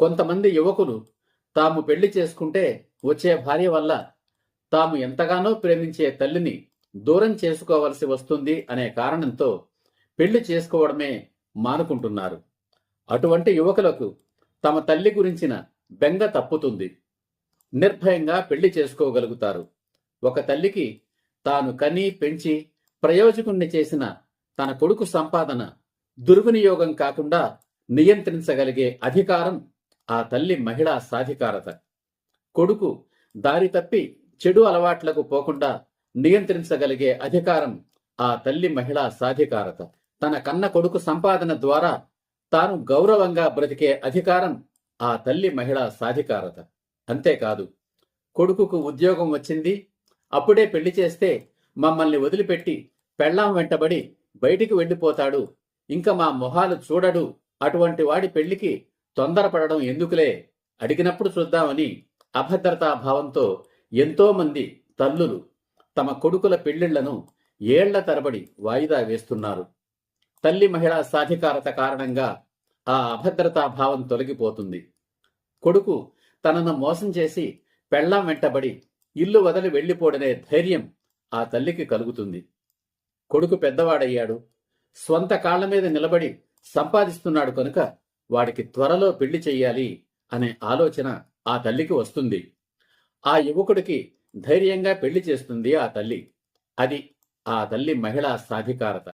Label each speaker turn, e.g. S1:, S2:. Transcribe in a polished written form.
S1: కొంతమంది యువకులు తాము పెళ్లి చేసుకుంటే వచ్చే భార్య వల్ల తాము ఎంతగానో ప్రేమించే తల్లిని దూరం చేసుకోవలసి వస్తుంది అనే కారణంతో పెళ్లి చేసుకోవడమే మానుకుంటున్నారు. అటువంటి యువకులకు తమ తల్లి గురించిన బెంగ తప్పుతుంది. నిర్భయంగా పెళ్లి చేసుకోగలుగుతారు. ఒక తల్లికి తాను కని పెంచి ప్రయోజకుణ్ణి చేసిన తన కొడుకు సంపాదన దుర్వినియోగం కాకుండా నియంత్రించగలిగే అధికారం ఆ తల్లి మహిళా సాధికారత. కొడుకు దారి తప్పి చెడు అలవాట్లకు పోకుండా నియంత్రించగలిగే అధికారం ఆ తల్లి మహిళా సాధికారత. తన కన్న కొడుకు సంపాదన ద్వారా తాను గౌరవంగా బ్రతికే అధికారం ఆ తల్లి మహిళా సాధికారత. అంతేకాదు, కొడుకుకు ఉద్యోగం వచ్చింది, అప్పుడే పెళ్లి చేస్తే మమ్మల్ని వదిలిపెట్టి పెళ్ళాం వెంటబడి బయటికి వెళ్ళిపోతాడు, ఇంకా మా మొహాలు చూడడు, అటువంటి వాడి పెళ్లికి తొందరపడడం ఎందుకులే, అడిగినప్పుడు చూద్దామని అభద్రతా భావంతో ఎంతో మంది తల్లులు తమ కొడుకుల పెళ్లిళ్లను ఏళ్ల తరబడి వాయిదా వేస్తున్నారు. తల్లి మహిళా సాధికారత కారణంగా ఆ అభద్రతా భావం తొలగిపోతుంది. కొడుకు తనను మోసం చేసి పెళ్ళాం వెంటబడి ఇల్లు వదిలి వెళ్లిపోడనే ధైర్యం ఆ తల్లికి కలుగుతుంది. కొడుకు పెద్దవాడయ్యాడు, స్వంత కాళ్ల మీద నిలబడి సంపాదిస్తున్నాడు కనుక వాడికి త్వరలో పెళ్లి చెయ్యాలి అనే ఆలోచన ఆ తల్లికి వస్తుంది. ఆ యువకుడికి ధైర్యంగా పెళ్లి చేస్తుంది ఆ తల్లి. అది ఆ తల్లి మహిళా సాధికారత.